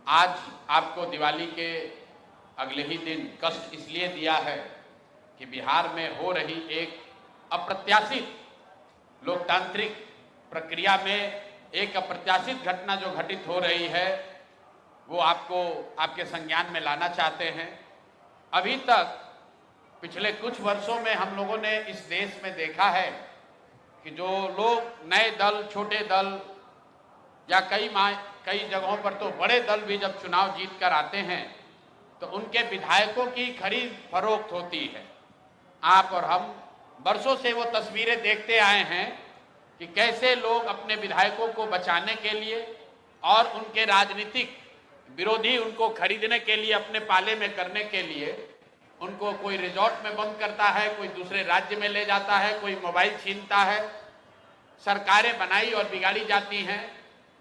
आज आपको दिवाली के अगले ही दिन कष्ट इसलिए दिया है कि बिहार में हो रही एक अप्रत्याशित लोकतांत्रिक प्रक्रिया में एक अप्रत्याशित घटना जो घटित हो रही है वो आपको आपके संज्ञान में लाना चाहते हैं। अभी तक पिछले कुछ वर्षों में हम लोगों ने इस देश में देखा है कि जो लोग नए दल, छोटे दल या कई जगहों पर तो बड़े दल भी जब चुनाव जीत कर आते हैं तो उनके विधायकों की खरीद फरोख्त होती है। आप और हम वर्षों से वो तस्वीरें देखते आए हैं कि कैसे लोग अपने विधायकों को बचाने के लिए और उनके राजनीतिक विरोधी उनको खरीदने के लिए, अपने पाले में करने के लिए उनको कोई रिजॉर्ट में बंद करता है, कोई दूसरे राज्य में ले जाता है, कोई मोबाइल छीनता है। सरकारें बनाई और बिगाड़ी जाती हैं।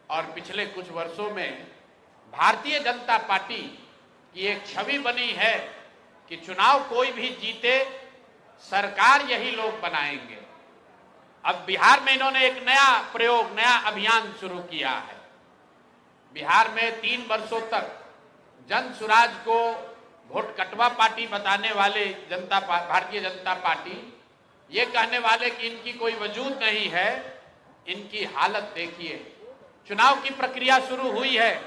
और पिछले कुछ वर्षों में भारतीय जनता पार्टी की एक छवि बनी है कि चुनाव कोई भी जीते, सरकार यही लोग बनाएंगे। अब बिहार में इन्होंने एक नया प्रयोग, नया अभियान शुरू किया है। बिहार में 3 वर्षों तक जन सुराज को वोट कटवा पार्टी बताने वाले भारतीय जनता पार्टी ये कहने वाले कि इनकी कोई वजूद नहीं है। इनकी हालत देखिए। चुनाव की प्रक्रिया शुरू हुई है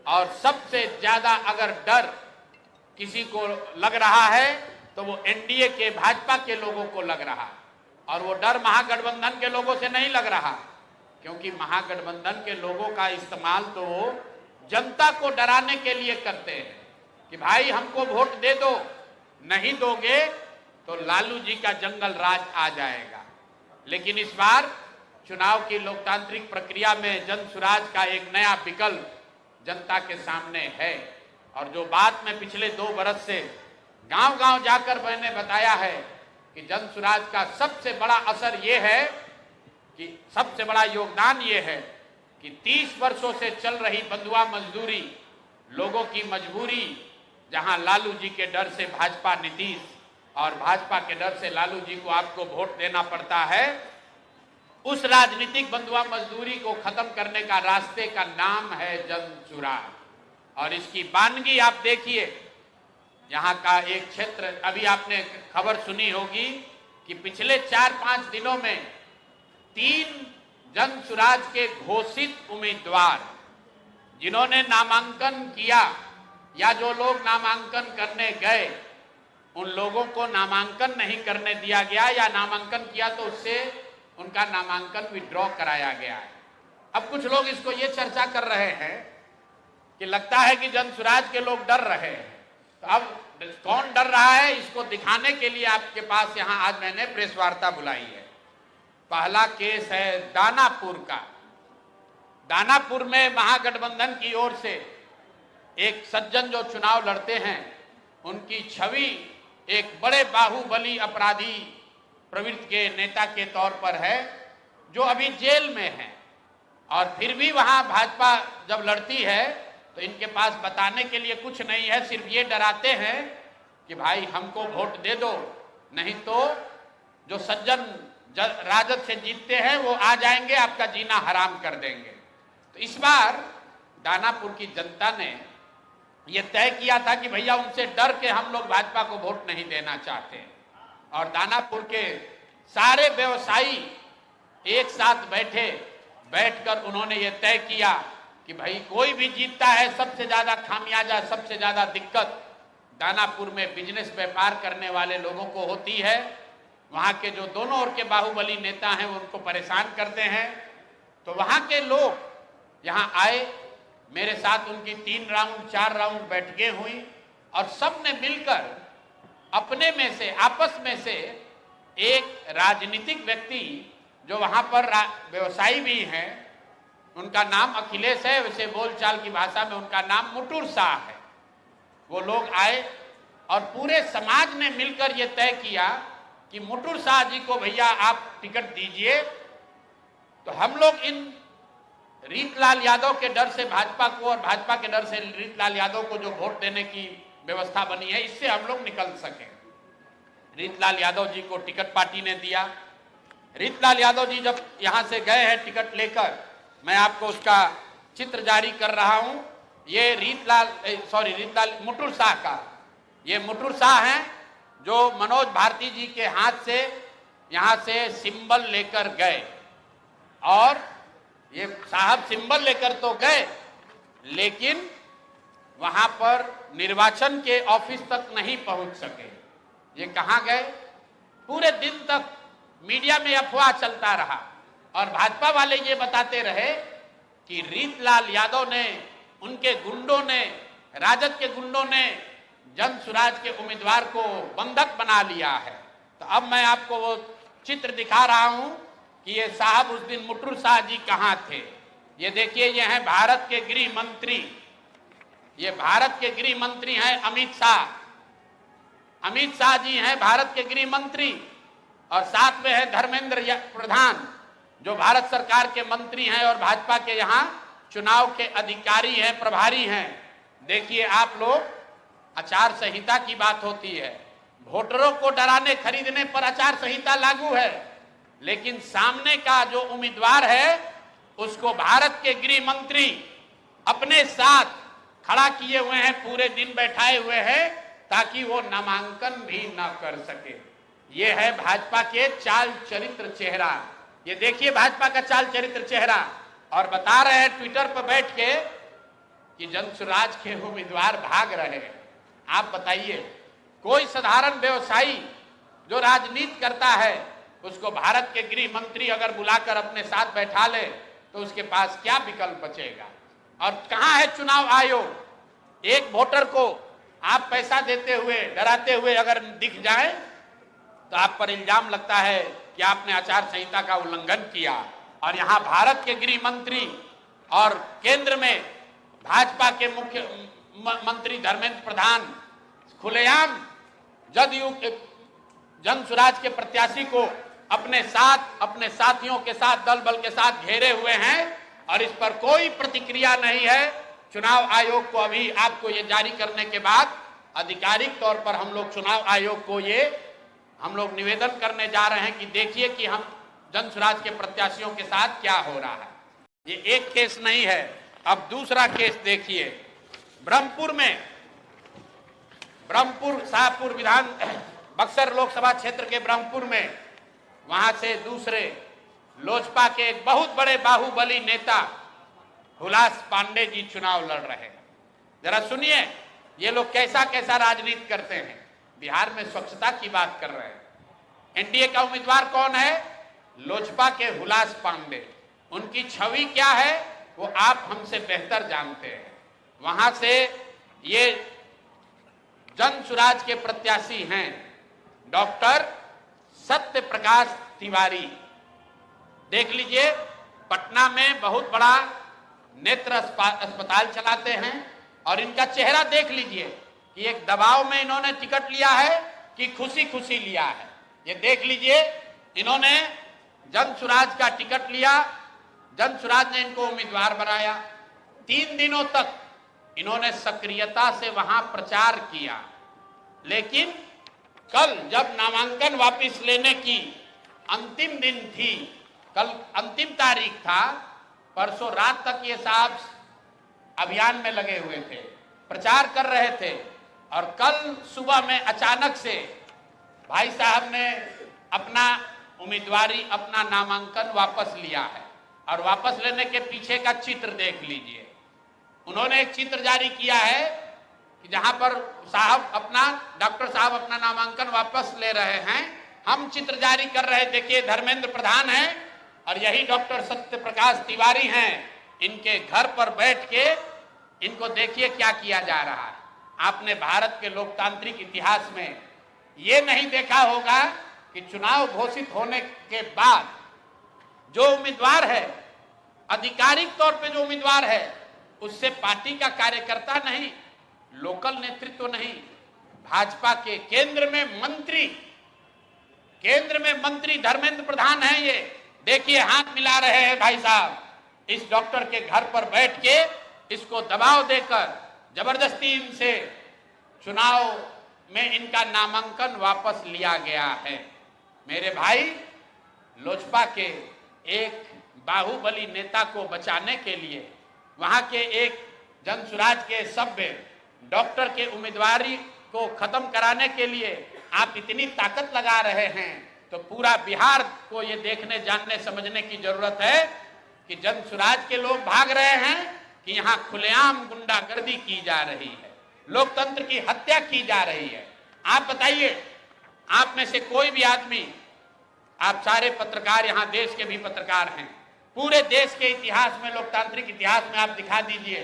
और सबसे ज्यादा अगर डर किसी को लग रहा है तो वो एनडीए के, भाजपा के लोगों को लग रहा है। और वो डर महागठबंधन के लोगों से नहीं लग रहा, क्योंकि महागठबंधन के लोगों का इस्तेमाल तो जनता को डराने के लिए करते हैं कि भाई हमको वोट दे दो, नहीं दोगे तो लालू जी का जंगल राज आ जाएगा। लेकिन इस बार चुनाव की लोकतांत्रिक प्रक्रिया में जन सुराज का एक नया विकल्प जनता के सामने है। और जो बात मैं पिछले 2 बरस से गांव-गांव जाकर मैंने बताया है कि जन सुराज का सबसे बड़ा असर ये है कि सबसे बड़ा योगदान ये है कि 30 वर्षों से चल रही बंधुआ मजदूरी, लोगों की मजबूरी, जहां लालू जी के डर से भाजपा नीतीश और भाजपा के डर से लालू जी को आपको वोट देना पड़ता है, उस राजनीतिक बंधुआ मजदूरी को खत्म करने का रास्ते का नाम है जन सुराज। और इसकी वानगी आप देखिए। यहाँ का एक क्षेत्र, अभी आपने खबर सुनी होगी कि पिछले 4-5 दिनों में 3 जन सुराज के घोषित उम्मीदवार जिन्होंने नामांकन किया या जो लोग नामांकन करने गए, उन लोगों को नामांकन नहीं करने दिया गया या नामांकन किया तो उससे उनका नामांकन विड्रॉ कराया गया है। अब कुछ लोग इसको ये चर्चा कर रहे हैं कि लगता है कि जन सुराज के लोग डर रहे हैं। तो अब कौन डर रहा है, इसको दिखाने के लिए आपके पास यहाँ आज मैंने प्रेस वार्ता बुलाई है। पहला केस है दानापुर का। दानापुर में महागठबंधन की ओर से एक सज्जन जो चुनाव लड़ते हैं, उनकी छवि एक बड़े बाहुबली अपराधी प्रवृत्ति के नेता के तौर पर है, जो अभी जेल में है। और फिर भी वहां भाजपा जब लड़ती है तो इनके पास बताने के लिए कुछ नहीं है, सिर्फ ये डराते हैं कि भाई हमको वोट दे दो, नहीं तो जो सज्जन राजद से जीतते हैं वो आ जाएंगे, आपका जीना हराम कर देंगे। तो इस बार दानापुर की जनता ने ये तय किया था कि भैया उनसे डर के हम लोग भाजपा को वोट नहीं देना चाहते। और दानापुर के सारे व्यवसायी एक साथ बैठकर उन्होंने ये तय किया कि भाई कोई भी जीतता है, सबसे ज्यादा खामियाजा, सबसे ज्यादा दिक्कत दानापुर में बिजनेस व्यापार करने वाले लोगों को होती है। वहां के जो दोनों ओर के बाहुबली नेता हैं वो उनको परेशान करते हैं। तो वहां के लोग यहाँ आए, मेरे साथ उनकी 3 राउंड 4 राउंड बैठकें हुई और सब ने मिलकर अपने में से, आपस में से एक राजनीतिक व्यक्ति जो वहां पर व्यवसायी भी हैं, उनका नाम अखिलेश है, वैसे बोलचाल की भाषा में उनका नाम मुटुर शाह है। वो लोग आए और पूरे समाज ने मिलकर ये तय किया कि मुटुर शाह जी को भैया आप टिकट दीजिए। तो हम लोग इन रीतलाल यादव के डर से भाजपा को और भाजपा के डर से रीतलाल यादव को जो वोट देने की व्यवस्था बनी है, इससे हम लोग निकल सके। रीतलाल यादव जी को टिकट पार्टी ने दिया। रीतलाल यादव जी जब यहां से गए हैं टिकट लेकर, मैं आपको उसका चित्र जारी कर रहा हूं। ये मुटुर शाह का, ये मुटुर शाह हैं जो मनोज भारती जी के हाथ से यहां से सिंबल लेकर गए, और ये साहब सिंबल लेकर तो गए लेकिन वहां पर निर्वाचन के ऑफिस तक नहीं पहुंच सके। ये कहां गए? पूरे दिन तक मीडिया में अफवाह चलता रहा और भाजपा वाले ये बताते रहे कि रीतलाल यादव ने, उनके गुंडों ने, राजद के गुंडों ने जन सुराज के उम्मीदवार को बंधक बना लिया है। तो अब मैं आपको वो चित्र दिखा रहा हूं कि ये साहब उस दिन मुटुर शाह जी कहां थे। ये देखिए, ये हैं भारत के गृह मंत्री, ये भारत के गृह मंत्री हैं अमित शाह। अमित शाह जी हैं भारत के गृह मंत्री, और साथ में है धर्मेंद्र प्रधान जो भारत सरकार के मंत्री हैं और भाजपा के यहाँ चुनाव के अधिकारी हैं, प्रभारी हैं। देखिए आप लोग, आचार संहिता की बात होती है, वोटरों को डराने खरीदने पर आचार संहिता लागू है, लेकिन सामने का जो उम्मीदवार है उसको भारत के गृह मंत्री अपने साथ खड़ा किए हुए हैं, पूरे दिन बैठाए हुए हैं ताकि वो नामांकन भी न कर सके। ये है भाजपा के चाल चरित्र चेहरा। ये देखिए भाजपा का चाल चरित्र चेहरा, और बता रहे हैं ट्विटर पर बैठ के कि जनसुराज के उम्मीदवार भाग रहे हैं। आप बताइए, कोई साधारण व्यवसायी जो राजनीति करता है उसको भारत के गृह मंत्री अगर बुलाकर अपने साथ बैठा ले तो उसके पास क्या विकल्प बचेगा? और कहां है चुनाव आयोग? एक वोटर को आप पैसा देते हुए, डराते हुए अगर दिख जाए तो आप पर इल्जाम लगता है कि आपने आचार संहिता का उल्लंघन किया। और यहां भारत के गृह मंत्री और केंद्र में भाजपा के मुख्य मंत्री धर्मेंद्र प्रधान खुलेआम जदयू जन सुराज के प्रत्याशी को अपने साथ, अपने साथियों के साथ, दल बल के साथ घेरे हुए हैं, और इस पर कोई प्रतिक्रिया नहीं है। चुनाव आयोग को अभी आपको ये जारी करने के बाद आधिकारिक तौर पर हम लोग चुनाव आयोग को हम लोग निवेदन करने जा रहे हैं कि देखिए कि हम जन सुराज के प्रत्याशियों के साथ क्या हो रहा है। ये एक केस नहीं है। अब दूसरा केस देखिए, ब्रह्मपुर में, ब्रह्मपुर शाहपुर विधान बक्सर लोकसभा क्षेत्र के ब्रह्मपुर में, वहां से दूसरे लोजपा के एक बहुत बड़े बाहुबली नेता हुलास पांडे जी चुनाव लड़ रहे हैं। जरा सुनिए ये लोग कैसा कैसा राजनीति करते हैं। बिहार में स्वच्छता की बात कर रहे हैं। एनडीए का उम्मीदवार कौन है? लोजपा के हुलास पांडे। उनकी छवि क्या है वो आप हमसे बेहतर जानते हैं। वहां से ये जन सुराज के प्रत्याशी हैं डॉक्टर सत्य प्रकाश तिवारी। देख लीजिए, पटना में बहुत बड़ा नेत्र अस्पताल चलाते हैं, और इनका चेहरा देख लीजिए कि एक दबाव में इन्होंने टिकट लिया है कि खुशी खुशी लिया है। ये देख लीजिए, इन्होंने जन सुराज का टिकट लिया, जन सुराज ने इनको उम्मीदवार बनाया। 3 दिनों तक इन्होंने सक्रियता से वहां प्रचार किया, लेकिन कल जब नामांकन वापस लेने की अंतिम दिन थी, कल अंतिम तारीख था, परसों रात तक ये साहब अभियान में लगे हुए थे, प्रचार कर रहे थे, और कल सुबह में अचानक से भाई साहब ने अपना उम्मीदवारी, अपना नामांकन वापस लिया है। और वापस लेने के पीछे का चित्र देख लीजिए। उन्होंने एक चित्र जारी किया है कि जहां पर डॉक्टर साहब अपना नामांकन वापस ले रहे हैं। हम चित्र जारी कर रहे, देखिए धर्मेंद्र प्रधान हैं और यही डॉक्टर सत्य प्रकाश तिवारी हैं। इनके घर पर बैठ के इनको देखिए क्या किया जा रहा है। आपने भारत के लोकतांत्रिक इतिहास में ये नहीं देखा होगा कि चुनाव घोषित होने के बाद जो उम्मीदवार है, आधिकारिक तौर पे जो उम्मीदवार है, उससे पार्टी का कार्यकर्ता नहीं, लोकल नेतृत्व नहीं, भाजपा के केंद्र में मंत्री धर्मेंद्र प्रधान हैं। ये देखिए हाथ मिला रहे हैं भाई साहब, इस डॉक्टर के घर पर बैठ के इसको दबाव देकर जबरदस्ती इनसे चुनाव में इनका नामांकन वापस लिया गया है। मेरे भाई, लोजपा के एक बाहुबली नेता को बचाने के लिए, वहां के एक जन सुराज के सभ्य डॉक्टर के उम्मीदवारी को खत्म कराने के लिए आप इतनी ताकत लगा रहे हैं, तो पूरा बिहार को ये देखने जानने समझने की जरूरत है कि जन सुराज के लोग भाग रहे हैं कि यहाँ खुलेआम गुंडागर्दी की जा रही है, लोकतंत्र की हत्या की जा रही है। आप बताइए, आप में से कोई भी आदमी, आप सारे पत्रकार यहाँ देश के भी पत्रकार हैं, पूरे देश के इतिहास में, लोकतांत्रिक इतिहास में आप दिखा दीजिए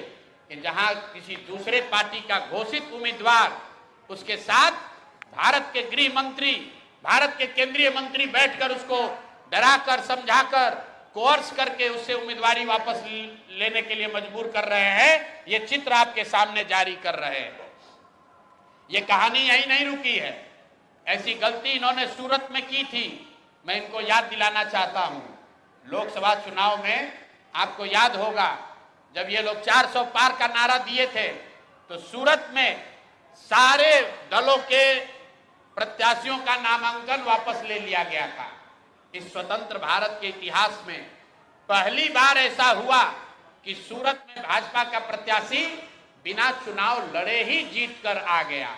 कि जहां किसी दूसरे पार्टी का घोषित उम्मीदवार, उसके साथ भारत के गृह मंत्री, भारत के केंद्रीय मंत्री बैठकर उसको डराकर, समझाकर, कोर्स करके उससे उम्मीदवारी वापस लेने के लिए मजबूर कर रहे हैं। ये चित्र आपके सामने जारी कर रहे हैं। ये कहानी यही नहीं रुकी है, ऐसी गलती इन्होंने सूरत में की थी। मैं इनको याद दिलाना चाहता हूं, लोकसभा चुनाव में आपको याद होगा, जब ये लोग 400 पार का नारा दिए थे, तो सूरत में सारे दलों के प्रत्याशियों का नामांकन वापस ले लिया गया था। इस स्वतंत्र भारत के इतिहास में पहली बार ऐसा हुआ कि सूरत में भाजपा का प्रत्याशी बिना चुनाव लड़े ही जीत कर आ गया,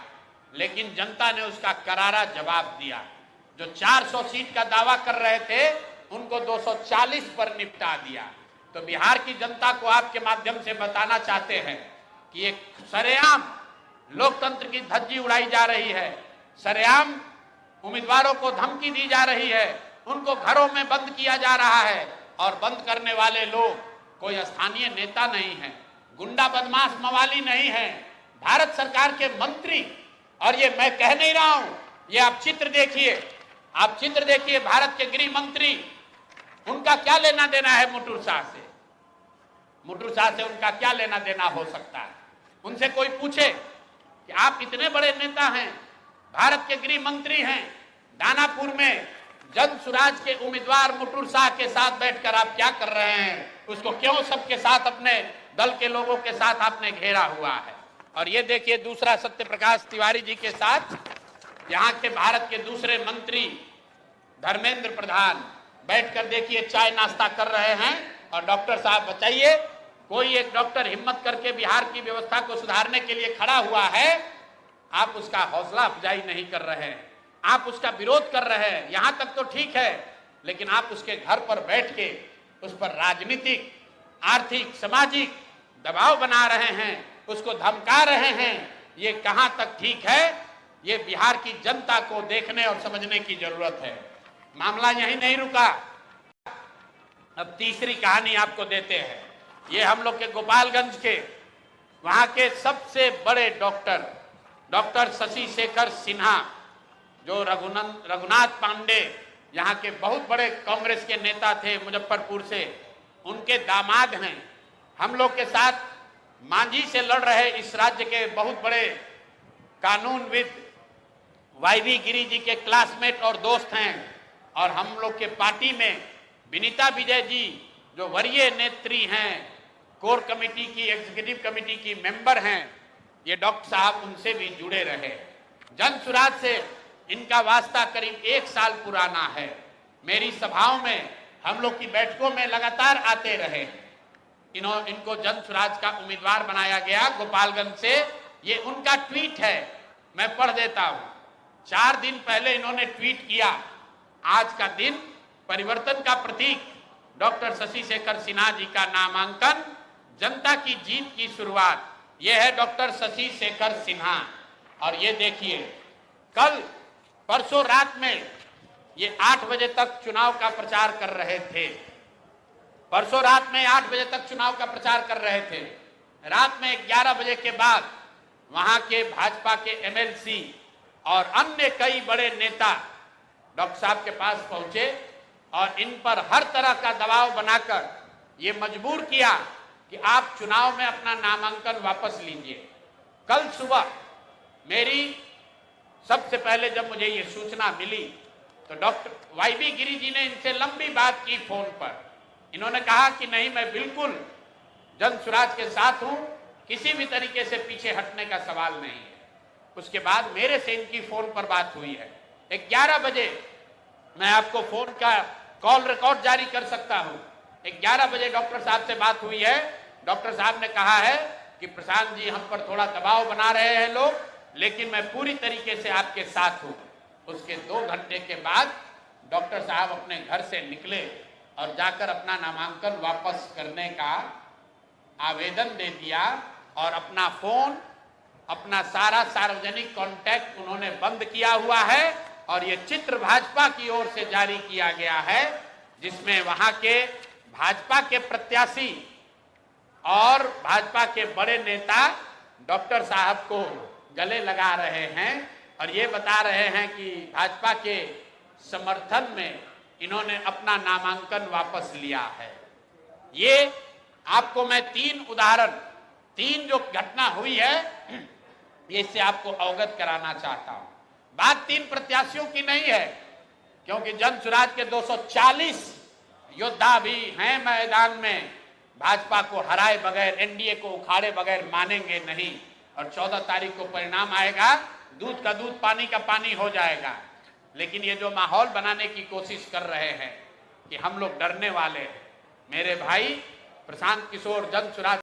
लेकिन जनता ने उसका करारा जवाब दिया। जो 400 सीट का दावा कर रहे थे, उनको 240 पर निपटा दिया। तो बिहार की जनता को आपके माध्यम से बताना चाहते हैं कि एक सरेआम लोकतंत्र की धज्जी उड़ाई जा रही है, सरेआम उम्मीदवारों को धमकी दी जा रही है, उनको घरों में बंद किया जा रहा है, और बंद करने वाले लोग कोई स्थानीय नेता नहीं है, गुंडा बदमाश मवाली नहीं है, भारत सरकार के मंत्री। और ये मैं कह नहीं रहा हूं, ये आप चित्र देखिए, आप चित्र देखिए, भारत के गृह मंत्री, उनका क्या लेना देना है मुटुर शाह से? मुटुर शाह से उनका क्या लेना देना हो सकता है? उनसे कोई पूछे कि आप इतने बड़े नेता हैं, भारत के गृह मंत्री हैं, दानापुर में जन सुराज के उम्मीदवार मुटुर शाह के साथ बैठकर आप क्या कर रहे हैं? उसको क्यों सबके साथ, अपने दल के लोगों के साथ आपने घेरा हुआ है? और ये देखिए दूसरा सत्य प्रकाश तिवारी जी के साथ यहाँ के भारत के दूसरे मंत्री धर्मेंद्र प्रधान बैठकर देखिए चाय नाश्ता कर रहे हैं। और डॉक्टर साहब बताइए, कोई एक डॉक्टर हिम्मत करके बिहार की व्यवस्था को सुधारने के लिए खड़ा हुआ है, आप उसका हौसला अफजाई नहीं कर रहे हैं, आप उसका विरोध कर रहे हैं। यहां तक तो ठीक है, लेकिन आप उसके घर पर बैठ के उस पर राजनीतिक, आर्थिक, सामाजिक दबाव बना रहे हैं, उसको धमका रहे हैं। ये कहां तक ठीक है? ये बिहार की जनता को देखने और समझने की जरूरत है। मामला यही नहीं रुका, अब तीसरी कहानी आपको देते हैं। ये हम लोग के गोपालगंज के वहां के सबसे बड़े डॉक्टर शशि शेखर सिन्हा, जो रघुनाथ पांडे यहाँ के बहुत बड़े कांग्रेस के नेता थे मुजफ्फरपुर से, उनके दामाद हैं। हम लोग के साथ मांझी से लड़ रहे इस राज्य के बहुत बड़े कानूनविद वाईवी गिरी जी के क्लासमेट और दोस्त हैं। और हम लोग के पार्टी में विनीता विजय जी, जो वरीय नेत्री हैं, कोर कमेटी की, एग्जीक्यूटिव कमेटी की मेंबर हैं, ये डॉक्टर साहब उनसे भी जुड़े रहे। जन सुराज से इनका वास्ता करीब 1 साल पुराना है। मेरी सभाओं में, हम लोग की बैठकों में लगातार आते रहे। इनको जन सुराज का उम्मीदवार बनाया गया गोपालगंज से। ये उनका ट्वीट है, मैं पढ़ देता हूं। 4 दिन पहले इन्होंने ट्वीट किया, आज का दिन परिवर्तन का प्रतीक, डॉक्टर शशि शेखर सिन्हा जी का नामांकन, जनता की जीत की शुरुआत। यह है डॉक्टर शशि शेखर सिन्हा। और ये देखिए, कल परसों रात में ये 8 बजे तक चुनाव का प्रचार कर रहे थे। परसों रात में 8 बजे तक चुनाव का प्रचार कर रहे थे। रात में 11 बजे के बाद वहां के भाजपा के एमएलसी और अन्य कई बड़े नेता डॉक्टर साहब के पास पहुंचे और इन पर हर तरह का दबाव बनाकर ये मजबूर किया कि आप चुनाव में अपना नामांकन वापस लीजिए। कल सुबह मेरी सबसे पहले जब मुझे ये सूचना मिली तो डॉक्टर वाईवी गिरी जी ने इनसे लंबी बात की फोन पर। इन्होंने कहा कि नहीं, मैं बिल्कुल जन सुराज के साथ हूं, किसी भी तरीके से पीछे हटने का सवाल नहीं है। उसके बाद मेरे से इनकी फोन पर बात हुई है 11 बजे। मैं आपको फोन का कॉल रिकॉर्ड जारी कर सकता हूं। 11 बजे डॉक्टर साहब से बात हुई है। डॉक्टर साहब ने कहा है कि प्रशांत जी हम पर थोड़ा दबाव बना रहे हैं लोग, लेकिन मैं पूरी तरीके से आपके साथ हूं। उसके 2 घंटे के बाद डॉक्टर साहब अपने घर से निकले और जाकर अपना नामांकन वापस करने का आवेदन दे दिया और अपना फोन, अपना सारा सार्वजनिक कांटेक्ट उन्होंने बंद किया हुआ है। और ये चित्र भाजपा की ओर से जारी किया गया है, जिसमें वहां के भाजपा के प्रत्याशी और भाजपा के बड़े नेता डॉक्टर साहब को गले लगा रहे हैं और ये बता रहे हैं कि भाजपा के समर्थन में इन्होंने अपना नामांकन वापस लिया है। ये आपको मैं 3 उदाहरण, 3 जो घटना हुई है, ये इससे आपको अवगत कराना चाहता हूं। बात 3 प्रत्याशियों की नहीं है, क्योंकि जन सुराज के 240 योद्धा भी हैं मैदान में। भाजपा को हराए बगैर, एनडीए को उखाड़े बगैर मानेंगे नहीं। और 14 तारीख को परिणाम आएगा, दूध का दूध पानी का पानी हो जाएगा। लेकिन ये जो माहौल बनाने की कोशिश कर रहे हैं कि हम लोग डरने वाले हैं, मेरे भाई प्रशांत किशोर जन सुराज